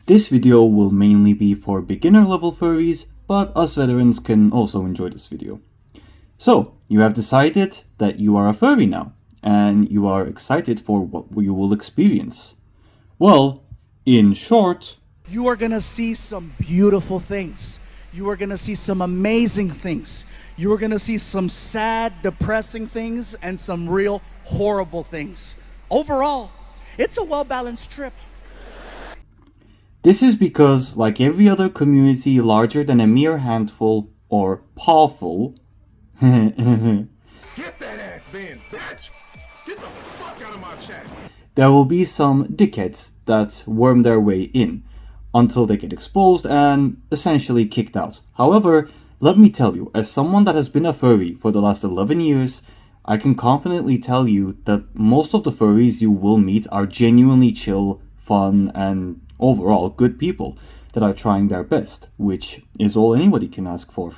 This video will mainly be for beginner level furries, but us veterans can also enjoy this video. So, you have decided that you are a furry now, and you are excited for what you will experience. Well, in short, you are going to see some beautiful things. You are going to see some amazing things. You are going to see some sad, depressing things and some real horrible things. Overall, it's a well-balanced trip. This is because, like every other community larger than a mere handful or pawful, Get that ass bin, bitch! Get the fuck out of my chat! there will be some dickheads that worm their way in until they get exposed and essentially kicked out. However, let me tell you, as someone that has been a furry for the last 11 years, I can confidently tell you that most of the furries you will meet are genuinely chill, fun, and overall good people that are trying their best, which is all anybody can ask for.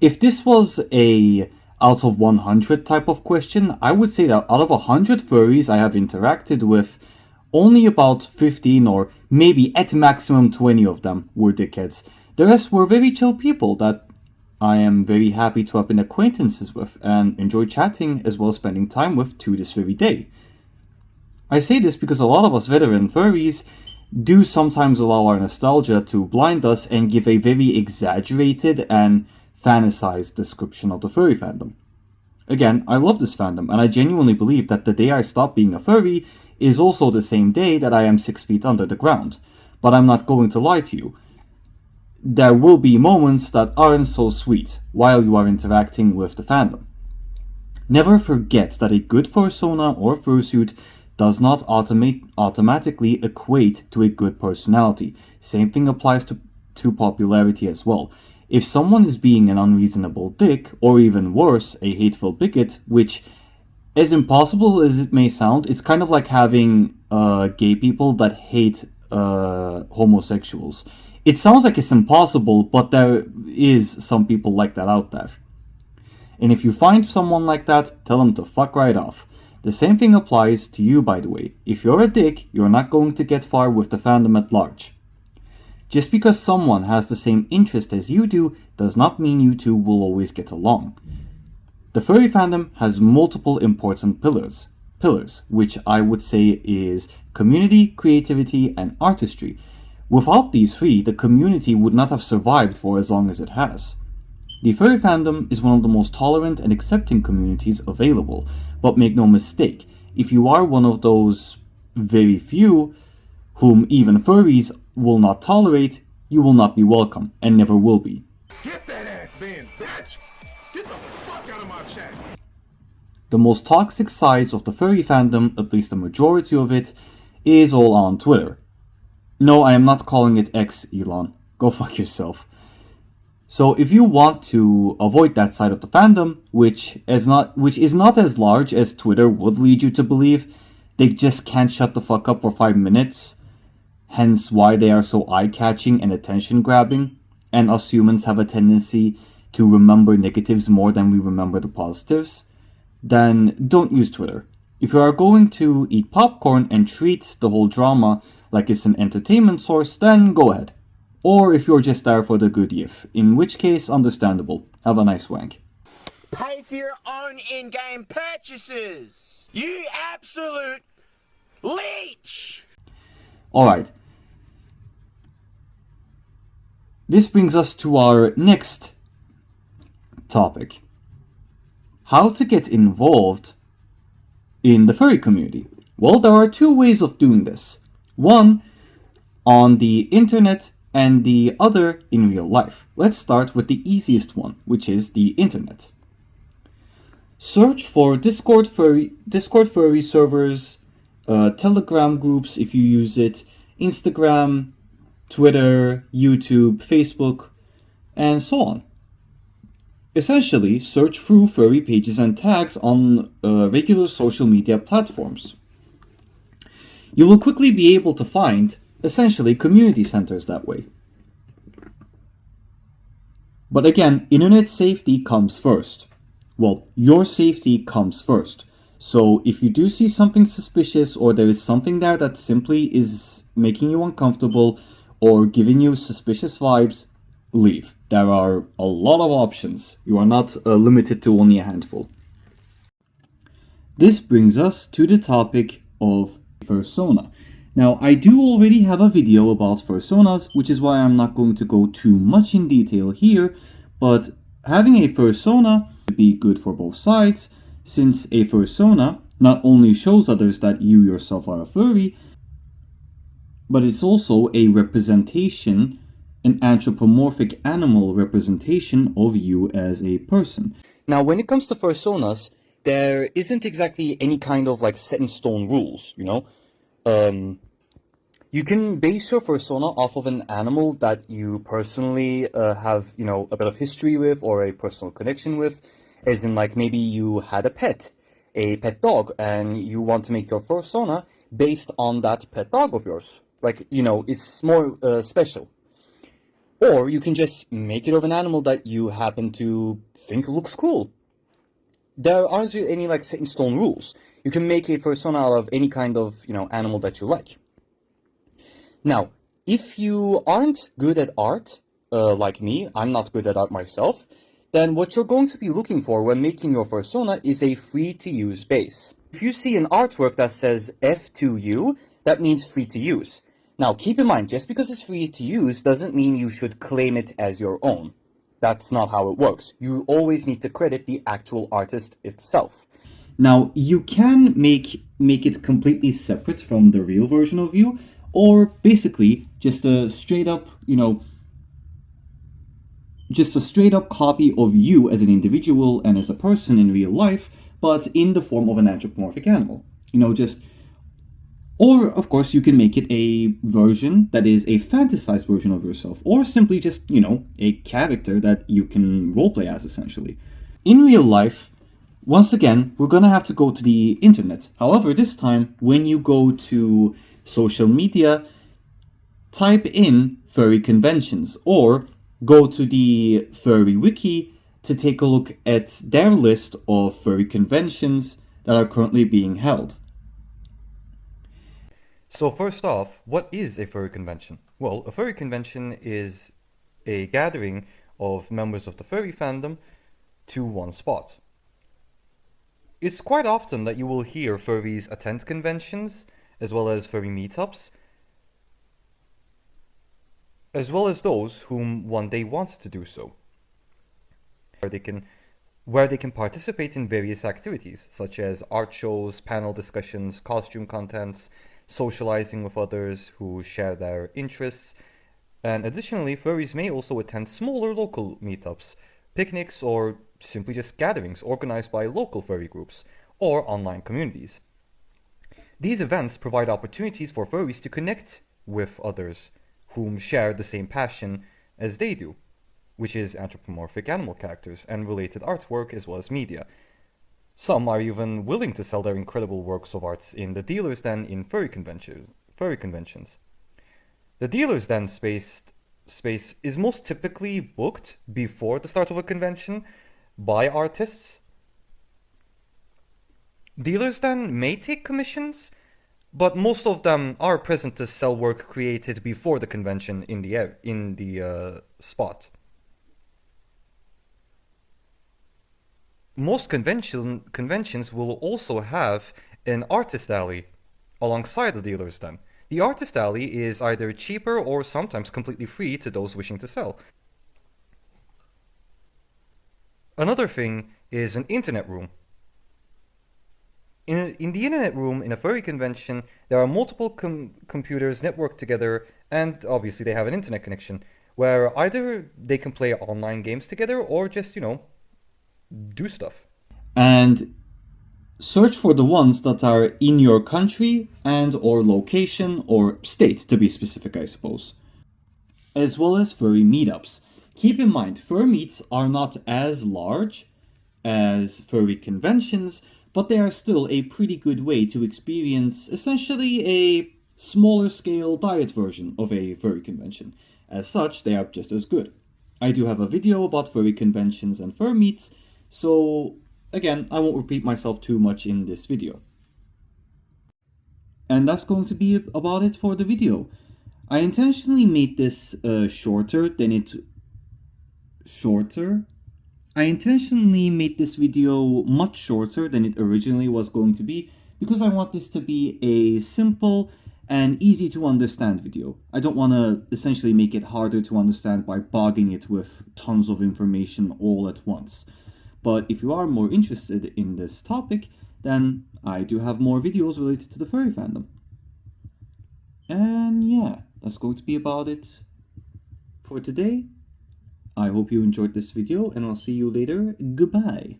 If this was a out of 100 type of question, I would say that out of 100 furries I have interacted with, only about 15 or maybe at maximum 20 of them were dickheads. The rest were very chill people that I am very happy to have been acquaintances with and enjoy chatting as well as spending time with to this very day. I say this because a lot of us veteran furries do sometimes allow our nostalgia to blind us and give a very exaggerated and fantasized description of the furry fandom. Again, I love this fandom, and I genuinely believe that the day I stop being a furry is also the same day that I am 6 feet under the ground. But I'm not going to lie to you. There will be moments that aren't so sweet while you are interacting with the fandom. Never forget that a good fursona or fursuit does not automatically equate to a good personality. Same thing applies to popularity as well. If someone is being an unreasonable dick, or even worse, a hateful bigot, which, as impossible as it may sound, it's kind of like having gay people that hate homosexuals. It sounds like it's impossible, but there is some people like that out there. And if you find someone like that, tell them to fuck right off. The same thing applies to you, by the way. If you're a dick, you're not going to get far with the fandom at large. Just because someone has the same interest as you do does not mean you two will always get along. The furry fandom has multiple important pillars, which I would say is community, creativity, and artistry. Without these three, the community would not have survived for as long as it has. The furry fandom is one of the most tolerant and accepting communities available, but make no mistake, if you are one of those very few whom even furries will not tolerate, you will not be welcome, and never will be. Get that ass bin, bitch! Get the fuck out of my chat! The most toxic sides of the furry fandom, at least the majority of it, is all on Twitter. No, I am not calling it X, Elon. Go fuck yourself. So if you want to avoid that side of the fandom, which is not as large as Twitter would lead you to believe, they just can't shut the fuck up for 5 minutes, hence why they are so eye-catching and attention-grabbing, and us humans have a tendency to remember negatives more than we remember the positives, then don't use Twitter. If you are going to eat popcorn and treat the whole drama like it's an entertainment source, then go ahead. Or if you're just there for the good yiff, in which case, understandable. Have a nice wank. Pay for your own in-game purchases! You absolute leech! Alright. This brings us to our next topic. How to get involved in the furry community. Well, there are two ways of doing this. One, on the internet, and the other in real life. Let's start with the easiest one, which is the internet. Search for Discord furry servers, Telegram groups if you use it, Instagram, Twitter, YouTube, Facebook, and so on. Essentially, search through furry pages and tags on regular social media platforms. You will quickly be able to find essentially community centers that way. But again, internet safety comes first. Well, your safety comes first. So if you do see something suspicious, or there is something there that simply is making you uncomfortable or giving you suspicious vibes, leave. There are a lot of options. You are not limited to only a handful. This brings us to the topic of fursona. Now, I do already have a video about fursonas, which is why I'm not going to go too much in detail here, but having a fursona would be good for both sides, since a fursona not only shows others that you yourself are a furry, but it's also a representation, an anthropomorphic animal representation of you as a person. Now, when it comes to fursonas, there isn't exactly any kind of like set in stone rules, you know? You can base your persona off of an animal that you personally have, you know, a bit of history with or a personal connection with, as in like maybe you had a pet dog, and you want to make your persona based on that pet dog of yours. Like, you know, it's more special. Or you can just make it of an animal that you happen to think looks cool. There aren't any like set in stone rules. You can make a persona out of any kind of, you know, animal that you like. Now, if you aren't good at art, like me, I'm not good at art myself, then what you're going to be looking for when making your persona is a free-to-use base. If you see an artwork that says F2U, that means free to use. Now, keep in mind, just because it's free to use doesn't mean you should claim it as your own. That's not how it works. You always need to credit the actual artist itself. Now, you can make it completely separate from the real version of you, or basically just a straight up, you know, just a straight up copy of you as an individual and as a person in real life, but in the form of an anthropomorphic animal. You know, just... Or, of course, you can make it a version that is a fantasized version of yourself, or simply just, you know, a character that you can roleplay as, essentially. In real life, once again, we're gonna have to go to the internet. However, this time, when you go to social media, type in furry conventions, or go to the Furry Wiki to take a look at their list of furry conventions that are currently being held. So first off, what is a furry convention? Well, a furry convention is a gathering of members of the furry fandom to one spot. It's quite often that you will hear furries attend conventions, as well as furry meetups, as well as those whom one day want to do so, where they can participate in various activities, such as art shows, panel discussions, costume contents, socializing with others who share their interests, and additionally, furries may also attend smaller local meetups, picnics, or simply just gatherings organized by local furry groups or online communities. These events provide opportunities for furries to connect with others whom share the same passion as they do, which is anthropomorphic animal characters and related artwork as well as media. Some are even willing to sell their incredible works of art in the dealer's den in furry conventions. The dealer's den space is most typically booked before the start of a convention by artists. Dealers then may take commissions, but most of them are present to sell work created before the convention in the spot. Most conventions will also have an artist alley alongside the dealer's den. The artist alley is either cheaper or sometimes completely free to those wishing to sell. Another thing is an internet room. In the internet room in a furry convention, there are multiple computers networked together, and obviously they have an internet connection, where either they can play online games together or just, you know, do stuff. And search for the ones that are in your country and or location or state, to be specific, I suppose. As well as furry meetups. Keep in mind, fur meets are not as large as furry conventions, but they are still a pretty good way to experience essentially a smaller scale diet version of a furry convention. As such, they are just as good. I do have a video about furry conventions and fur meets, so Again, I won't repeat myself too much in this video. And that's going to be about it for the video. I intentionally made this I intentionally made this video much shorter than it originally was going to be because I want this to be a simple and easy to understand video. I don't want to essentially make it harder to understand by bogging it with tons of information all at once. But if you are more interested in this topic, then I do have more videos related to the furry fandom. And yeah, that's going to be about it for today. I hope you enjoyed this video, and I'll see you later. Goodbye.